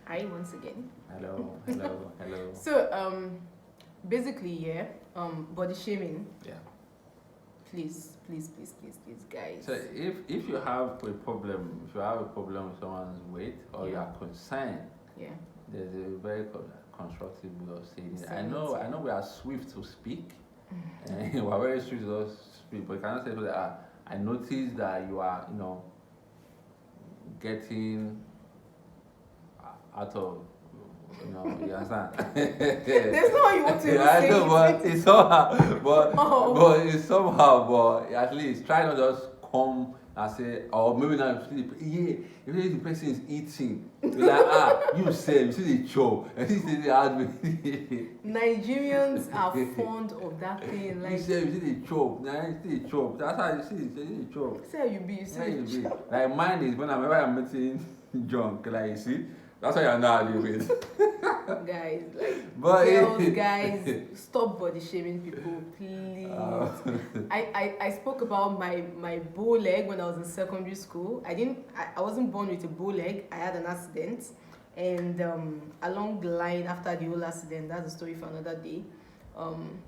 Hi once again. Hello, hello, hello. So basically, yeah, body shaming. Yeah. Please, guys. So if you have a problem, if you have a problem with someone's weight or you Yeah, are concerned, yeah. there's a very constructive way of saying it. Saying it, I yeah. know we are swift to speak, and we are very swift to speak, but you cannot say that I noticed that you are, getting out of, you understand? There's no how you want to even I say know, but it. it's somehow, Oh, but it's somehow, but at least try not just come and say, or maybe now you see if the person is eating, you're like, you say, you see the chop, and you see the hard way. Nigerians are fond of that thing. You Like, say, you see the chop, now you see the chop. That's how you see the chop. say how you be, you see Yeah, you the be. Like mine is whenever I'm meeting junk, like you see, that's why you're not with. guys, like But girls, guys, stop body shaming people, please. uh, I spoke about my bow leg when I was in secondary school. I wasn't born with a bow leg. I had an accident, and along the line after the whole accident, that's a story for another day. Um,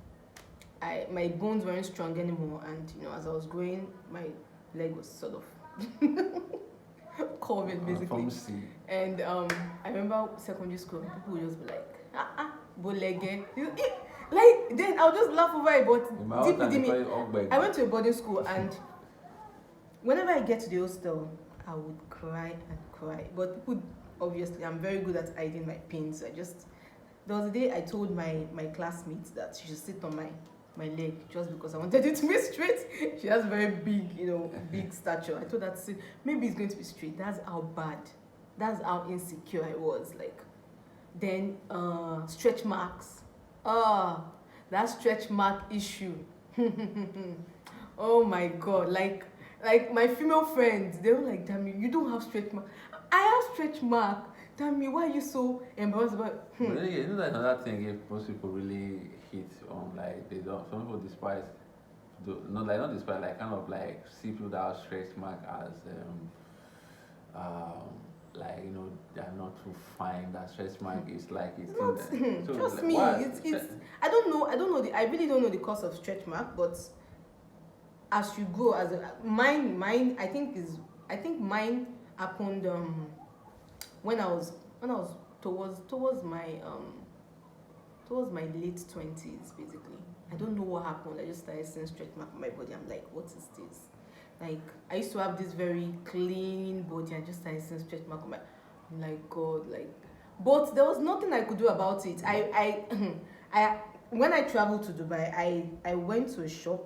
my bones weren't strong anymore, and as I was growing, my leg was sort of curving basically. from C. And I remember secondary school, people would just be like, bow leg, like then I'll just laugh over it, but In my deep own time, within they call me, it Ogbeg. I went to a boarding school, and whenever I get to the hostel, I would cry and cry. But people, obviously, I'm very good at hiding my pain. So there was a day I told my classmates that she should sit on my leg just because I wanted it to be straight. She has very big, big stature. I told her to sit. Maybe it's going to be straight. That's how bad. That's how insecure I was. Like, then stretch marks. That stretch mark issue. Oh my god, like my female friends, they were like, damn you don't have stretch mark. I have stretch mark. Damn me, why are you so embarrassed about? But then again, that's another thing. If most people really hit on, like, they don't. Some people despise, not despise, like kind of like see people that have stretch mark as like they're not too fine. That stretch mark is like it's in Not there. So trust like, me, why? it's I don't know I really don't know the cause of stretch mark, but as you grow, mine I think mine happened when I was towards my late 20s basically. I don't know what happened. I just started seeing stretch mark on my body. I'm like, what is this? Like, I used to have this very clean body. I just started seeing stretch mark on my. I'm like, God, like, but there was nothing I could do about it. I when I traveled to Dubai, I went to a shop.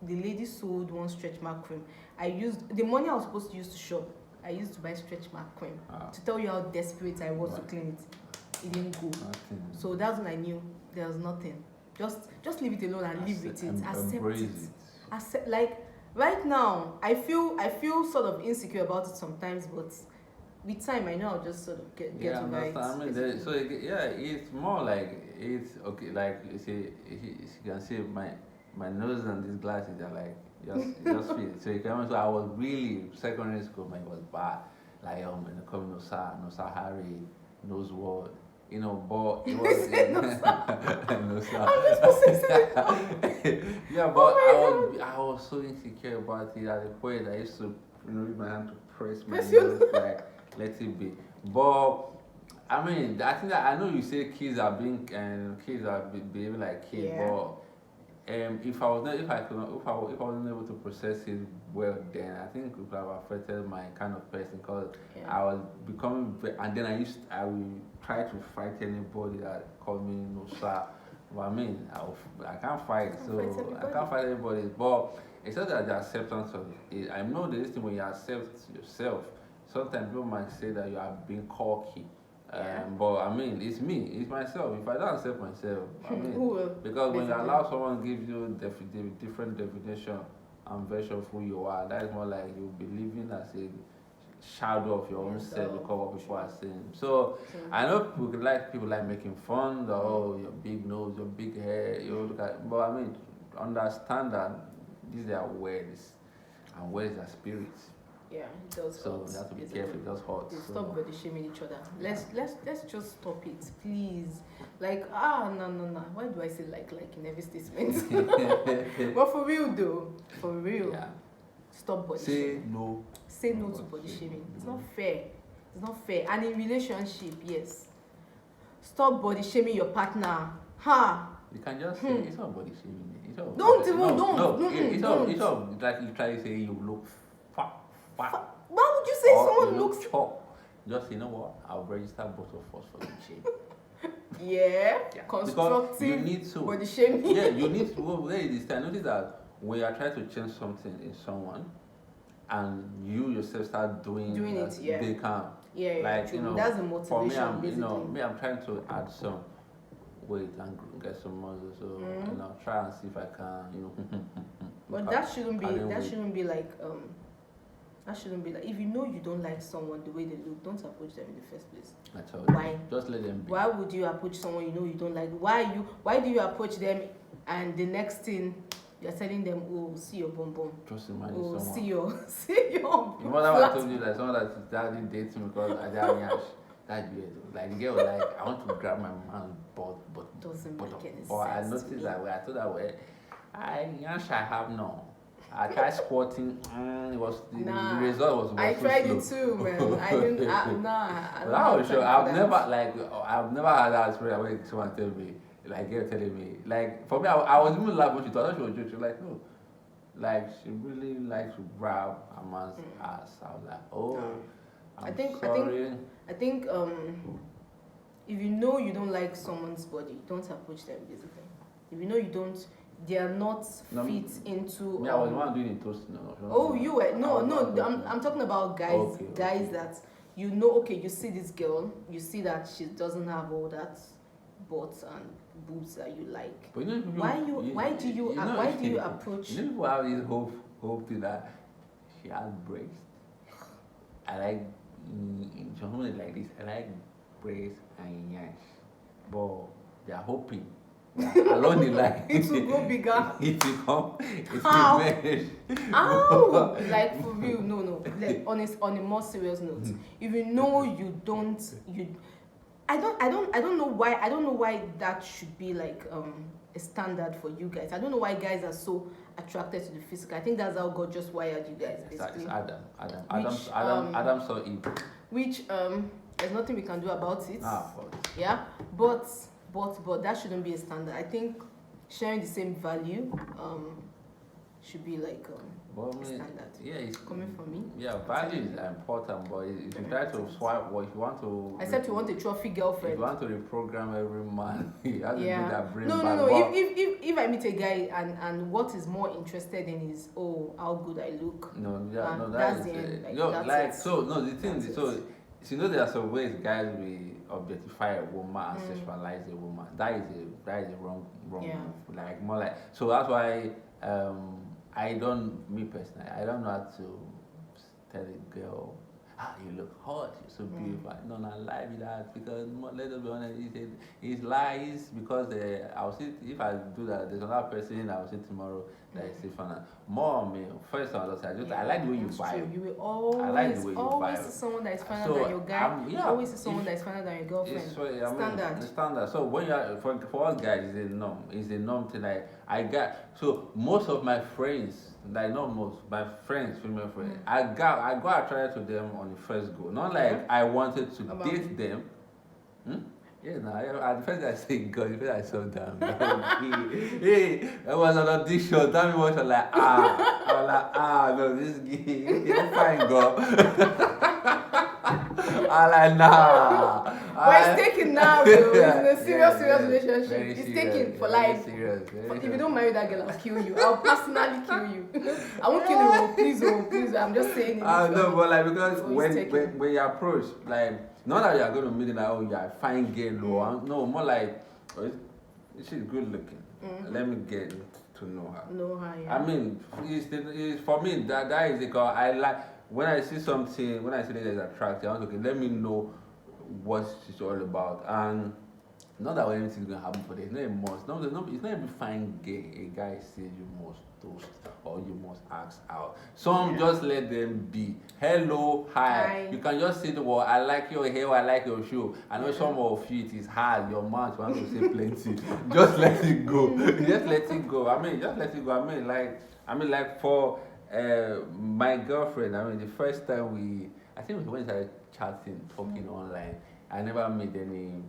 The lady sold one stretch mark cream. I used the money I was supposed to use to shop. I used to buy stretch mark cream to tell you how desperate I was to clean it. It didn't go. Nothing. So that's when I knew there was nothing. Just leave it alone and live with it. Accept Embrace it. it. Accept, like, right now I feel sort of insecure about it sometimes, but with time I know I'll just sort of get Yeah, I over it. understand. I mean, it's more like it's okay. Like you can see my nose and these glasses are like just fit. So you can. So I was really secondary school. My was bad. Like in the coming no Harry knows what. But it was no sir. I'm just processing. Yeah, but Oh my I was so insecure about it at the point I used to use my hand to press my Press your- nose like let it be. But I mean, I think that I know you say kids are being and kids are behaving like kids, Yeah. but if I was not, if I could not, if I wasn't able to process it well, then I think it would have affected my kind of person because Yeah. I was becoming, and then I will try to fight anybody that called me no sir. But I mean, I can't fight, Can't so fight I everybody. can't fight anybody. But it's not that the acceptance of it. I know this thing when you accept yourself. Sometimes people might say that you are being cocky. Yeah. But I mean, it's me, it's myself. If I don't accept myself, I mean, Who will? because when you Basically. allow someone to give you different definition and version of who you are, that is more like you'll be living as a shadow of your own self because of what people are saying. So I know people like making fun, the oh your big nose, your big hair, you look at, but I mean understand that these are words and words are spirits. Yeah, it does So hurt. you have to be It's careful. It does hurt. They So stop body shaming each other. Let's just stop it, please. Like no. Why do I say like in every statement? But for real though, for real, yeah. stop body Say shaming. no. Say no to body shaming. It's not fair. It's not fair. And in relationship, yes, stop body shaming your partner. Ha! You can just say it's not body shaming. It's not. Don't even no, don't. No, Mm-mm, it's don't. not like literally say you look fat. Why would you say Or someone you look looks? chop. Just you know what? I'll register both of us for the shame. Yeah. Yeah. Constructive. Because you need to. Body shaming. Yeah, you need to. Well, there is this. I notice that when you are trying to change something in someone, and you yourself start doing it, yeah. they can. Yeah, Like true. you know, That's the for me, motivation, basically. me, I'm trying to add some weight and get some muscle. So try and see if I can, But that shouldn't be. carry That weight. shouldn't be like. That shouldn't be like. If you know you don't like someone the way they look, don't approach them in the first place. I told you. Why? Just let them be. Why would you approach someone you know you don't like? Why do you approach them and the next thing you're telling them, oh, see your bum bum. Just imagine Oh, someone. see your You know I told you that someone that didn't date me because I didn't yash. That's weird. Like the girl was like, I want to grab my man's butt, but doesn't make any sense. but I to noticed me. that way. I thought that way. Yash I have no. I tried squatting. It was the result was. I so tried slow. it too, man. I didn't. Nah. But I was sure. I've never had that experience where someone tell me, like girl telling me, like for me, I was even laughing when she thought she was joking. She was like, no, like she really likes to grab a man's ass. I was like, oh, I'm sorry. I think if you know you don't like someone's body, don't approach them basically. If you know they are not fit into. Yeah, I was the one doing it toast. Oh, you were I'm talking about guys, okay. That you know. Okay, you see this girl, you see that she doesn't have all that butts and boobs that you like. But you know, why do you approach? You know, people have this hope thing that she has breasts. I like something like this. I like breasts and yash, but they are hoping that along the line it will go bigger. It will How? vanish. Ow! Like for real, no. Like on a more serious note, if you know you don't, I don't know why. I don't know why that should be like a standard for you guys. I don't know why guys are so attracted to the physical. I think that's how God just wired you guys. Basically. It's Adam saw Eve. Which there's nothing we can do about it. Fuck. Yeah, but that shouldn't be a standard. I think sharing the same value should be like a standard. Yeah, it's coming from me. Yeah, value is important, but if you try to swipe, what if you want to. Except you want a trophy girlfriend. If you want to reprogram every man, you have to do that brain No. back. If I meet a guy and what is more interested in is how good I look. That's the end. The thing is, you know, there are some ways guys will objectify a woman and sexualize a woman. That is a wrong move. Like more like so that's why me personally, I don't know how to tell a girl, you look hot, you're so beautiful. No, not lie with that because let us be honest, it's lies because I'll see if I do that. There's another person I'll see tomorrow that is different. More on me. First of all, I like the way you vibe. You will always see someone that is finer than your guy. You always see someone that is finer than your girlfriend. Standard. So when you are for us guys, it's a norm. It's a norm thing. Like I got so most of my friends. Like not most, my friends, female friends, I got attracted to them on the first go. Not like I wanted to date them. Yeah, at the first I said God, the first I saw them. Hey, it was an audition. Tell me what you're like, I was like, no, this guy, you're fine, girl. I'm like, nah. But it's taken now, though. It's in a serious relationship. Very it's serious, taken for life. If you don't marry that girl, I'll kill you. I'll personally kill you. I won't kill you, please. I'm just saying it. No, but like because when you approach, like not that you are going to meet it like, oh, you're a fine girl, no, more like she's good looking. Let me get to know her. Yeah. I mean, it's for me that is because I like when I see something that is attractive. I want to let me know what she's all about, and Not that anything's gonna happen for them. It's not a must. No, it's not even fine gay. A guy says you must toast or you must ask out. Some just let them be. Hello, hi. Hi. You can just say the word. I like your hair. I like your shoe. I know some of you it is hard. Your mouth want to say plenty. Just let it go. Just let it go. Just let it go. Like for my girlfriend. The first time I think we went started chatting, talking online. I never made any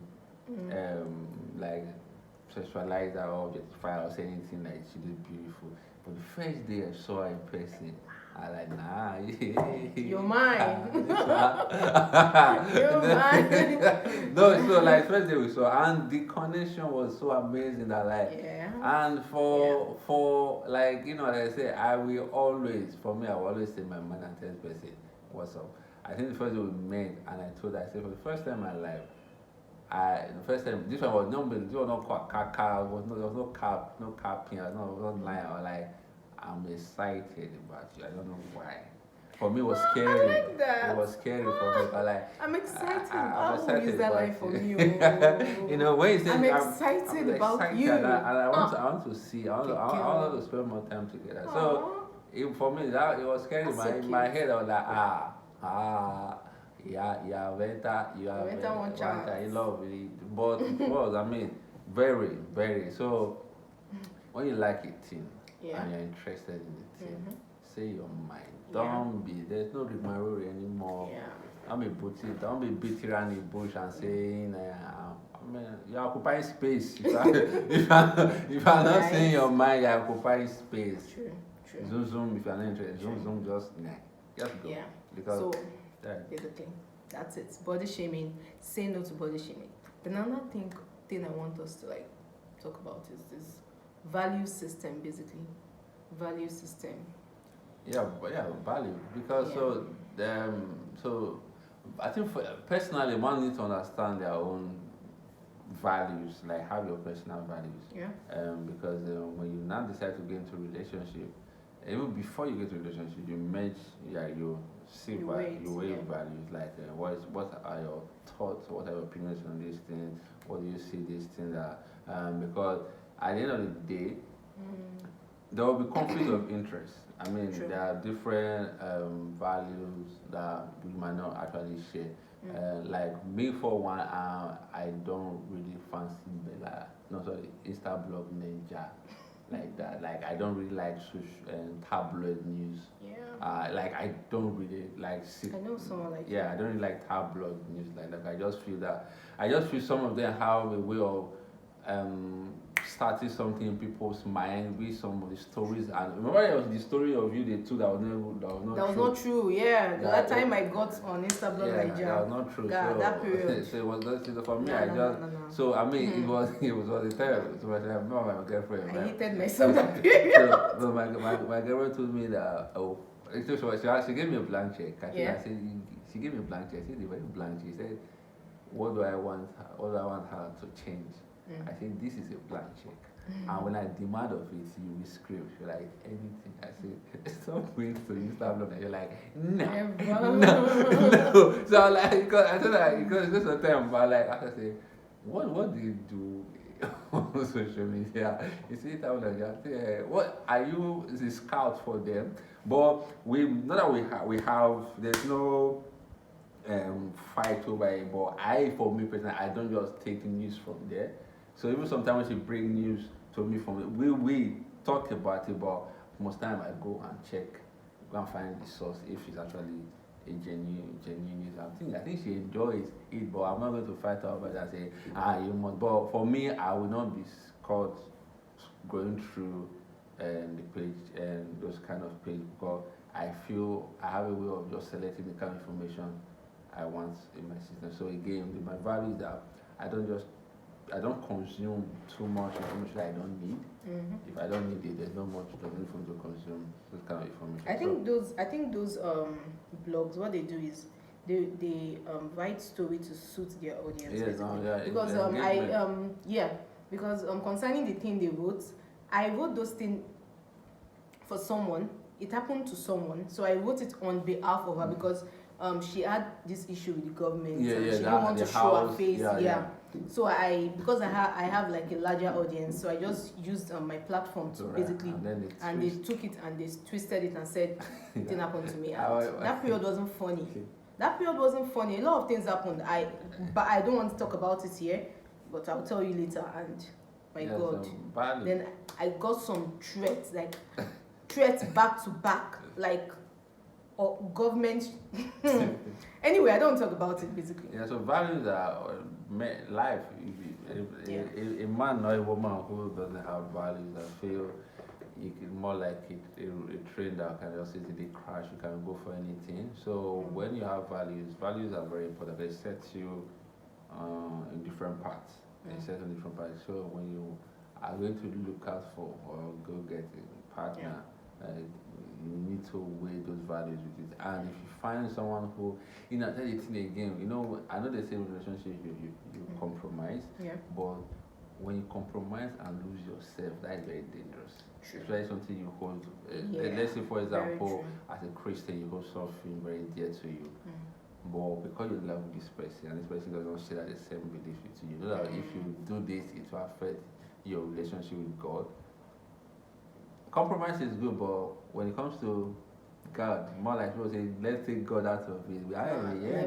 like sexualize her or objectify her or say anything like she did beautiful. But the first day I saw her in person, I like nah, You're mine. You're no, mine. no, so like first day we saw, and the connection was so amazing that like, Yeah. and for like like I say, I will always for me I will always say my man and tell person what's up. I think the first day we met and I told her I said for the first time in my life. The first time this one was not called caca, there was no cap, no capping, I was not lying. I was like, I'm excited about you. I don't know why. For me, it was scary. I like that. It was scary for me. But like, I'm excited. I'm excited use that about line from you. when you say I'm excited about you. and I want to see. I want to spend more time together. So, for me, that it was scary. In my head, I was like, yeah, better, you are Better one chance. I love it. But it was, very, very. So, when you like a thing and you're interested in the thing, say your mind. Don't be, there's no rigmarole anymore. Yeah. Don't be beating around the bush and saying, you're occupying space. If you're not saying your mind, you're occupying space. True. Zoom, if you're not interested, zoom, just go. Yeah. Because So, basically, that's it. Body shaming. Say no to body shaming. Then another thing I want us to like talk about is this value system, basically. Value system. Value. Because so I think personally one needs to understand their own values, like have your personal values. Yeah. Because when you now decide to get into a relationship, even before you get to a relationship, you merge you see You weigh values, like what are your thoughts, what are your opinions on these things, what do you see these things are, because at the end of the day, there will be conflict of interest. True. There are different values that we might not actually share. Like me, for one, I don't really fancy Bella. No, sorry, Insta blog Ninja, like that. Like I don't really like tabloid news. Yeah. Like I don't really like. I know someone like Yeah, I don't really like tabloid news like that. I just feel some of them have a way of starting something in people's mind with some of the stories. And remember, there was the story of you, the two that was not true. Yeah, that time I got on Instagram, that was not true. God, so, that period. So it was just for me. No. So it was the time. So I remember my girlfriend. I hated myself that period. So my girlfriend told me that she gave me a blank check. I said she gave me a blank check. I said, very blank. She said, what do I want her to change? I said, this is a blank check. And when I demand of it, you will scream. You're like, anything. I said, stop going to Instagram. And you're like, no. So I'm like, because I told her, because this is a time, I say, what do you do on social media? You see it out like that. What are you the scout for them? But not that we have, there's no fight over it. But for me personally, I don't just take news from there. So even sometimes when she bring news to me from it, we talk about it, but most time I go and check, go and find the source if it's actually a genuine news. I think she enjoys it, but I'm not going to fight her over that and say, you must. But for me, I will not be caught going through the page and those kind of page, because I feel I have a way of just selecting the kind of information I want in my system. So again, my value is that I don't consume too much information I don't need. If I don't need it, there's not much to consume this kind of information. I think those blogs, what they do is they write story to suit their audience. Because concerning the thing they wrote, I wrote those things for someone. It happened to someone, so I wrote it on behalf of her, because she had this issue with the government, Yeah, and yeah, she didn't want the to show her house. face. Yeah, yeah. So because I have like a larger audience, so I just used my platform to Right. basically, And they took it and they twisted it and said it didn't happen to me. And I- that period wasn't funny. Okay. That period wasn't funny. A lot of things happened. But I don't want to talk about it here. But I'll tell you later. And my God, then I got some threats, like threats back to back, like or government. Anyway, I don't talk about it basically. Yeah, so values are life. A man or a woman who doesn't have values, I feel you can more like a train that can just easily crash. You can go for anything. So when you have values are very important. They set you in different paths. They set in different paths. So when you are going to look out for or go get a partner, you need to weigh those values with it. And if you find someone who, tell you thing again, I know they say in relationships you compromise, but when you compromise and lose yourself, that is very dangerous. True. It's very something you hold. Let's say, for example, as a Christian, you hold something very dear to you. But because you love this person and this person does not share the same belief with you, you know that if you do this, it will affect your relationship with God. Compromise is good, but when it comes to God, more like people say, let's take God out of it. I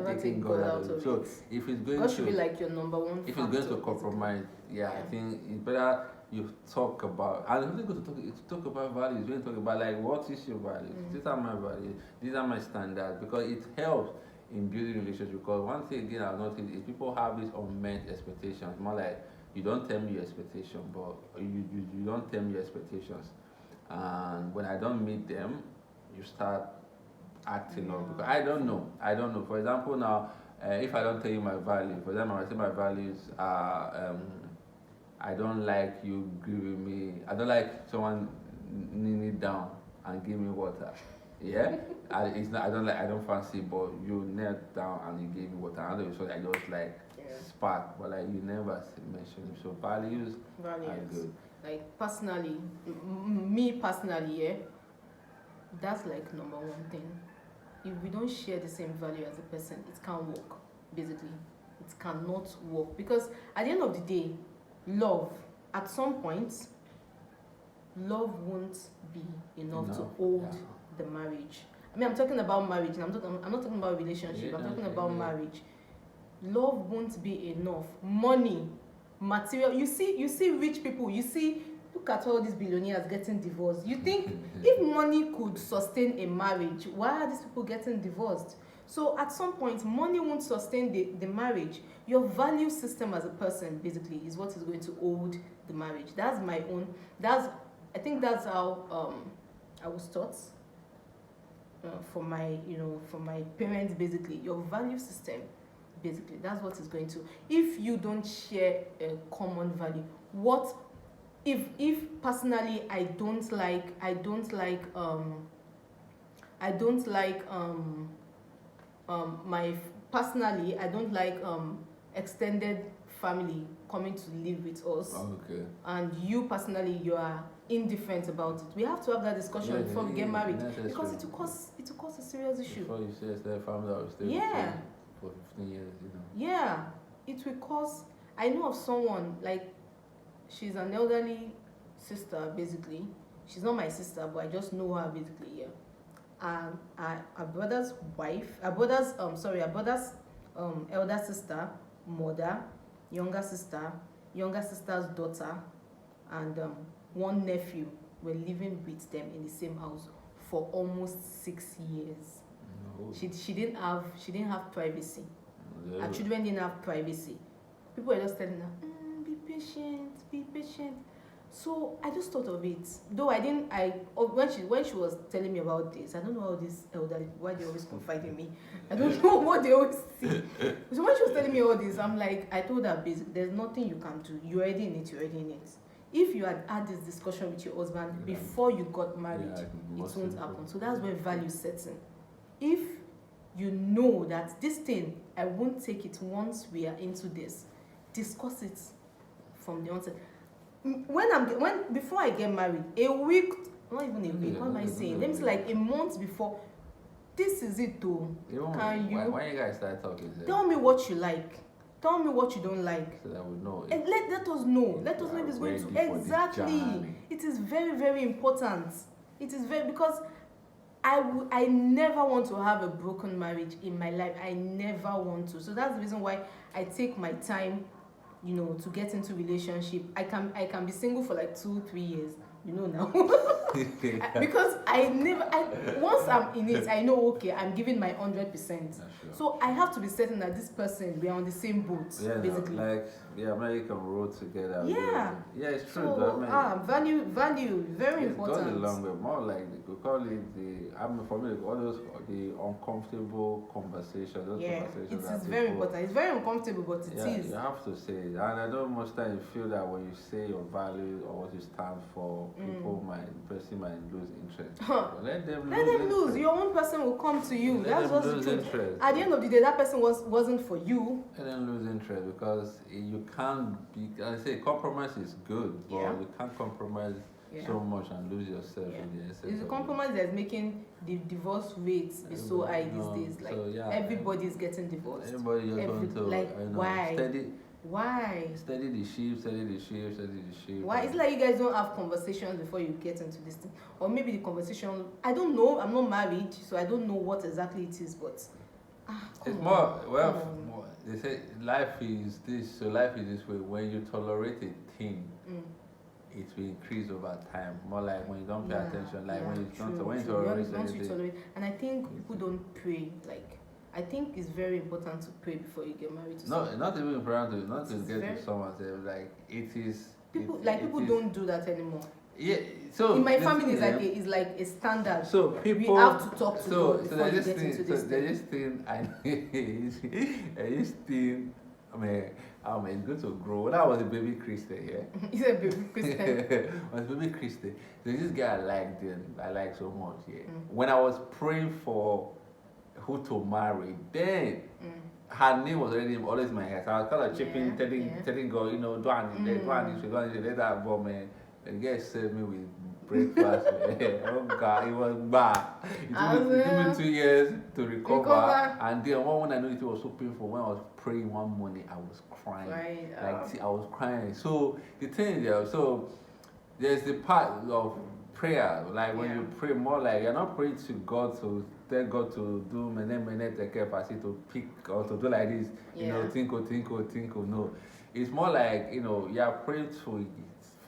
ain't taking God out of it. So if it's going God should be like your number one. If it's going to compromise, I think it's better you talk about. And it's really good to talk about values. When you talk about like what is your values? These are my values. These are my standards, because it helps in building relationships. Because one thing again I've noticed is people have this unmet expectations. More like you don't tell me your expectation, but you don't tell me your expectations. And when I don't meet them, you start acting up. Because I don't know. For example, now, if I don't tell you my values, for example, I say my values are, I don't like you giving me, I don't like someone kneeling down and give me water. Yeah? I don't fancy, but you knelt down and you gave me water. I don't know, so I just like spark, but like you never mention it. So values are good. Like personally, me personally, that's like number one thing. If we don't share the same value as a person, it can't work. Basically, it cannot work, because at the end of the day, love, at some point, love won't be enough to hold the marriage. I mean, I'm talking about marriage, and I'm not talking about relationship. I'm talking about marriage. Love won't be enough. Money, material. You see rich people. Look at all these billionaires getting divorced. You think if money could sustain a marriage, why are these people getting divorced? So at some point, money won't sustain the marriage. Your value system as a person, basically, is what is going to hold the marriage. That's my own. I think that's how I was taught. From my parents, basically, your value system, basically, that's what is going to. If you don't share a common value, if personally I don't like extended family coming to live with us. Okay. And you personally, you are indifferent about it. We have to have that discussion before we get married, because it will cause a serious issue. Before you say a family that will stay for 15 years, Yeah, it will cause. I know of someone, like, she's an elderly sister, basically. She's not my sister, but I just know her, basically. Her brother's elder sister, mother, younger sister's daughter, and one nephew were living with them in the same house for almost 6 years. No. She didn't have privacy. Yeah. Her children didn't have privacy. People were just telling her, be patient. So I just thought of it. Though when she was telling me about this, I don't know how this elderly, why they always confide in me. I don't know what they always see. So when she was telling me all this, I'm like, I told her, there's nothing you can do. You're already in it. If you had this discussion with your husband before you got married, it won't happen. So that's where value sets in. If you know that this thing, I won't take it once we are into this, discuss it from the onset. Before I get married, a week, not even a week, what am I saying? Let me say like a month before, this is it though. Even Can you when you guys start talking, tell me what you like? Tell me what you don't like. so that we know. And let us know. Let us you know if are it's going to ready for this exactly. journey. It is very, very important. It is very, because I never want to have a broken marriage in my life. I never want to. So that's the reason why I take my time, to get into relationship. I can be single for like 2-3 years, now. Because once I'm in it, I know, okay, I'm giving my 100%. Sure. So I have to be certain that this person, we are on the same boat, basically. American road together. Yeah. Yeah, it's true. So value, very it's important. It goes a long way. More like we call it for me, all those the uncomfortable conversations. Those conversations it is very important. It's very uncomfortable, but it is. You have to say it. And I know most times you feel that when you say your value or what you stand for, the person might lose interest. But let them lose. Your own person will come to you. That's what's the truth. Interest. At the end of the day, that person wasn't for you. Let them lose interest, because you can't be. I say compromise is good, but you can't compromise so much and lose yourself in the essence. It's a compromise that's making the divorce rates be so high these days. Like everybody's getting divorced. Everybody just want to why? Why? Steady the ship. Why? It's like you guys don't have conversations before you get into this thing. Or maybe the conversation, I don't know, I'm not married, so I don't know what exactly it is, but it's more, they say life is this, so life is this way. When you tolerate a thing, it will increase over time. More like when you don't pay attention, like when you tolerate. And I think people don't pray. Like, I think it's very important to pray before you get married to someone. Not even important to not to get to someone. Like it is. People don't do that anymore. Yeah. So in my family, it's like a standard. So people we have to talk to God before you get into this thing. There's this thing. It's good to grow. When I was a baby Christian, He's a baby Christian. I was a baby Christian. There's this guy I like so much, When I was praying for who to marry, then her name was already always in my head. So I was kind of chipping, telling God, do I let that boy, man. And the guy served me with breakfast. Oh God, it was bad. It took me 2 years to recover. And then when I knew it was so painful, when I was praying one morning, I was crying. I was crying. So the thing is, so there's the part of prayer, like when you pray more, like you're not praying to God to tell God to do to pick or to do like this, think. No, it's more like you're praying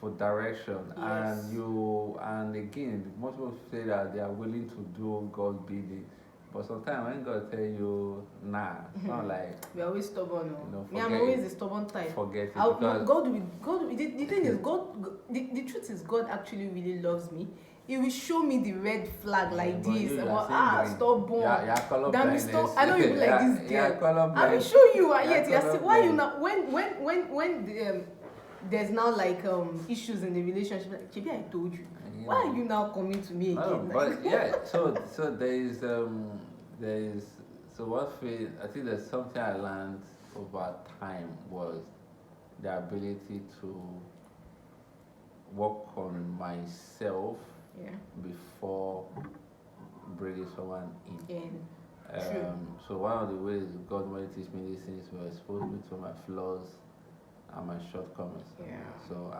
for direction, and again, most people say that they are willing to do God's bidding. But sometimes when God tell you, nah, it's not like we're always stubborn. I'm always the stubborn type. Forget it. The thing is, the truth is, God actually really loves me. He will show me the red flag like this. Stubborn. I know you be like this girl. I will show you. Why you now? When there's now like issues in the relationship. Like, Chibi, I told you. Why are you now coming to me again? So I think there's something I learned over time was the ability to work on myself before bringing someone in. So one of the ways God wanted to teach me these things was expose me to my flaws and my shortcomings. So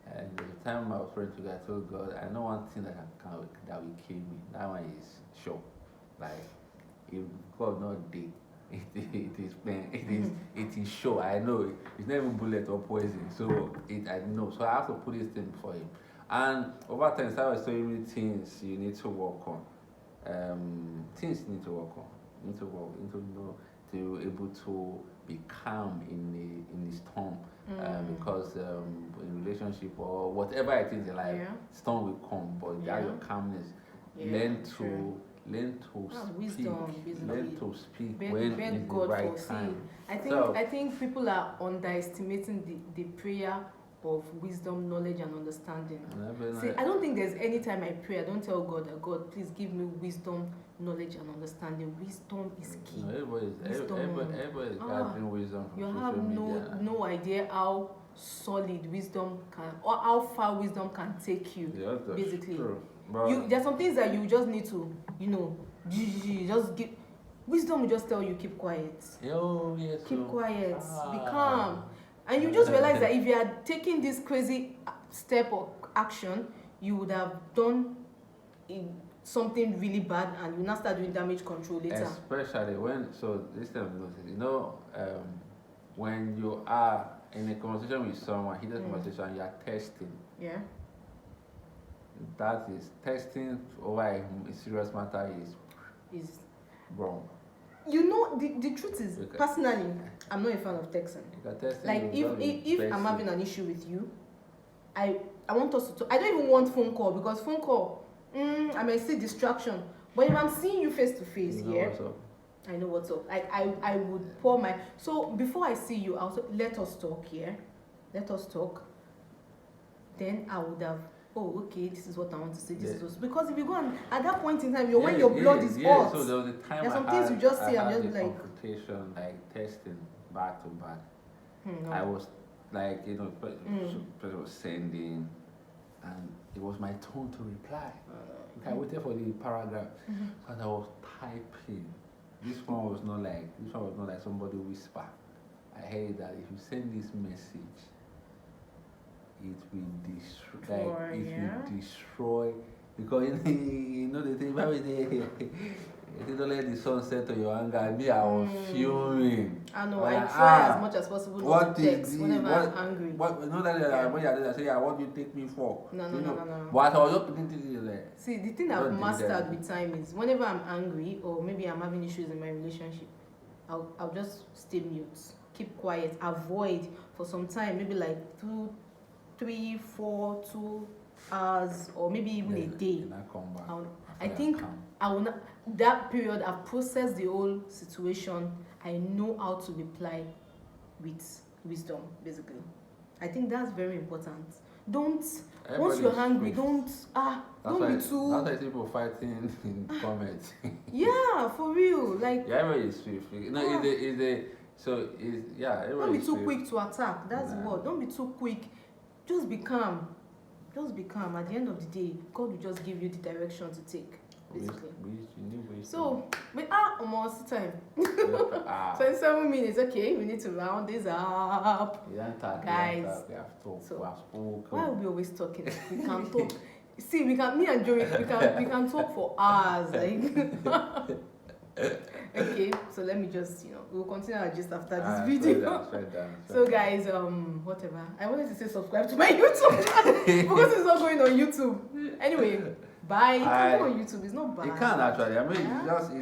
and the time I was praying to God, I told God, I know one thing that will kill me. That one is sure. Like if God not did, it is sure. I know it's not even bullet or poison. So I know. So I have to put this thing before Him. And over time, I was showing me things you need to work on. Things you need to work on. You need to work. You need to know to be able to be calm in the storm. Because in relationship or whatever it is in life, storm will come. But your calmness, learn to speak when it's the right time. I think people are underestimating the prayer of wisdom, knowledge, and understanding. See, I don't think there's any time I pray, I don't tell God that God, please give me wisdom, knowledge, and understanding. Wisdom is key. Everybody's gathering wisdom from you social have media. no idea how solid wisdom can, or how far wisdom can take you. Basically, true. There's some things that you just need to, just give. Wisdom will just tell you keep quiet. Oh, yes. Keep quiet. Be Ah. calm. And you just realize that if you are taking this crazy step or action, you would have done something really bad, and you now start doing damage control later. Especially when, so this time, when you are in a conversation with someone, heated conversation, you are testing. Yeah. That is testing over a serious matter Is wrong. you know the truth is, Okay. personally, I'm not a fan of texting. You can test Like if I'm having an an issue with you, I want us to talk. I don't even want phone call, because phone call, I may see distraction. But if I'm seeing you face to face, I know what's up. I would pour my, so before I see you, also let us talk here. Let us talk. Then I would have, oh, okay, this is what I want to say. This is what, because if you go and at that point in time, when your blood is hot. So there was a time there's some things you just say and just like confrontation, like testing back to back. No. I was like, person was sending, and it was my turn to reply. I waited for the paragraph, and I was typing. This one was not like somebody whisper. I heard that if you send this message, it will destroy. Will destroy, because you know the thing about it. You don't let the sun set on your anger. Me, I was fuming. I know. I try as much as possible not to text whenever I'm angry. When you're there, I say, what do you take me for? No. But I was just thinking like. See, the thing I've mastered with time is whenever I'm angry or maybe I'm having issues in my relationship, I'll just stay mute, keep quiet, avoid for some time, maybe like 2, 3, 4, 2 hours, or maybe even a day. I think I will not, that period I've processed the whole situation. I know how to reply with wisdom, basically. I think that's very important. Once you're angry, don't be too. That's why people fighting in comments. Yeah, for real. Like everybody is swift. Don't be too quick to attack. That's the word. Don't be too quick. Just be calm. Just be calm. At the end of the day, God will just give you the direction to take. Basically. So, almost time. 27 minutes. Okay, we need to round this up. Guys. Why are we always talking? We can talk. See, me and Joey, we can talk for hours. Like. Okay, so let me just, we'll continue our gist after this video. So guys, whatever. I wanted to say subscribe to my YouTube channel because it's not going on YouTube. Anyway, bye. It's on YouTube. It's not bad. It can actually. I mean,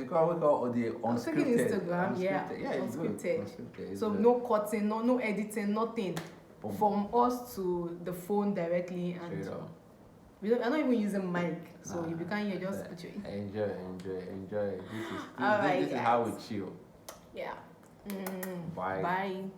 it's called the unscripted. I'm taking Instagram. Yeah, unscripted. So no cutting, no editing, nothing. Boom. From us to the phone directly, and I'm not even using mic. So if you can't hear, just put your enjoy. This is how we chill. Yeah. Bye. Bye.